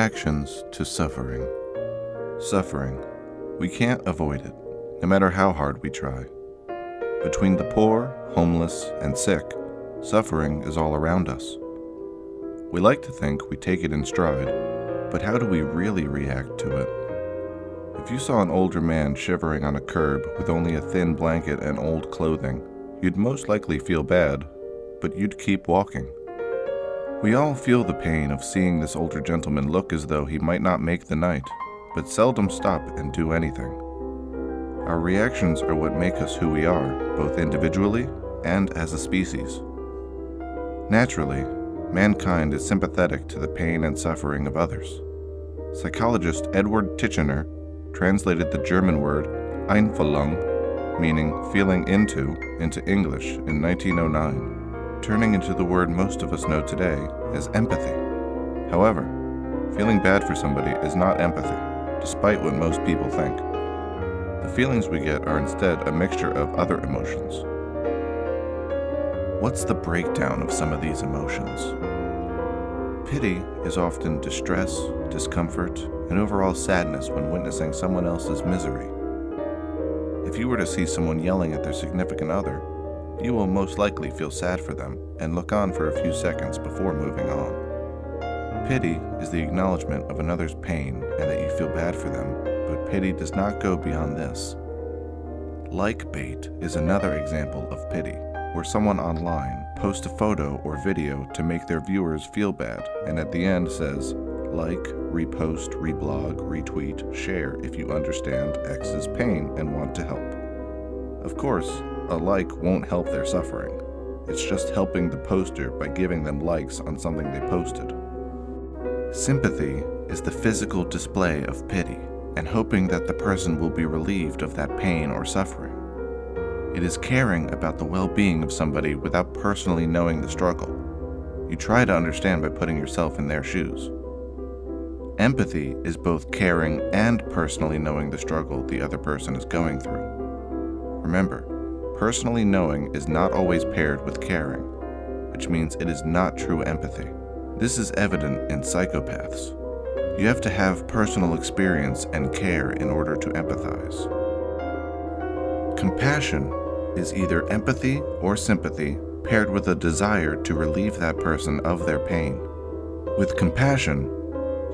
Reactions to suffering. Suffering. We can't avoid it, no matter how hard we try. Between the poor, homeless, and sick, suffering is all around us. We like to think we take it in stride, but how do we really react to it? If you saw an older man shivering on a curb with only a thin blanket and old clothing, you'd most likely feel bad, but you'd keep walking. We all feel the pain of seeing this older gentleman look as though he might not make the night, but seldom stop and do anything. Our reactions are what make us who we are, both individually and as a species. Naturally, mankind is sympathetic to the pain and suffering of others. Psychologist Edward Titchener translated the German word Einfühlung, meaning feeling into English in 1909. Turning into the word most of us know today as empathy. However, feeling bad for somebody is not empathy, despite what most people think. The feelings we get are instead a mixture of other emotions. What's the breakdown of some of these emotions? Pity is often distress, discomfort, and overall sadness when witnessing someone else's misery. If you were to see someone yelling at their significant other, you will most likely feel sad for them and look on for a few seconds before moving on. Pity is the acknowledgement of another's pain and that you feel bad for them, but pity does not go beyond this. Like bait is another example of pity, where someone online posts a photo or video to make their viewers feel bad and at the end says, like, repost, reblog, retweet, share if you understand X's pain and want to help. Of course, a like won't help their suffering. It's just helping the poster by giving them likes on something they posted. Sympathy is the physical display of pity and hoping that the person will be relieved of that pain or suffering. It is caring about the well-being of somebody without personally knowing the struggle. You try to understand by putting yourself in their shoes. Empathy is both caring and personally knowing the struggle the other person is going through. Remember, personally knowing is not always paired with caring, which means it is not true empathy. This is evident in Psychopaths. You have to have personal experience and care in order to empathize. Compassion is either empathy or sympathy paired with a desire to relieve that person of their pain. With compassion,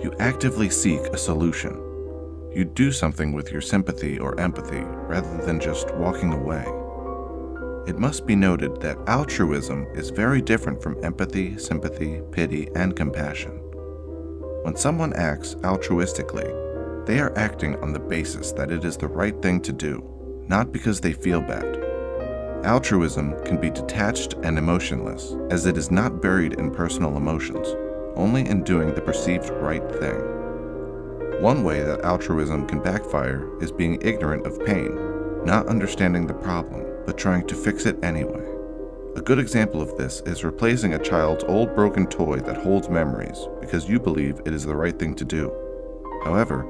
you actively seek a solution. You do something with your sympathy or empathy rather than just walking away. It must be noted that altruism is very different from empathy, sympathy, pity, and compassion. When someone acts altruistically, they are acting on the basis that it is the right thing to do, not because they feel bad. Altruism can be detached and emotionless, as it is not buried in personal emotions, only in doing the perceived right thing. One way that altruism can backfire is being ignorant of pain, not understanding the problem, but trying to fix it anyway. A good example of this is replacing a child's old broken toy that holds memories because you believe it is the right thing to do. However,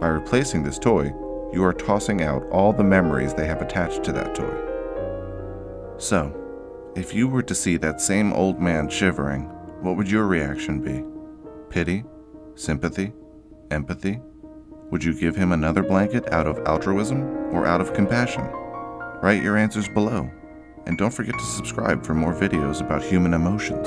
by replacing this toy, you are tossing out all the memories they have attached to that toy. So, if you were to see that same old man shivering, what would your reaction be? Pity? Sympathy? Empathy? Would you give him another blanket out of altruism or out of compassion? Write your answers below, and don't forget to subscribe for more videos about human emotions.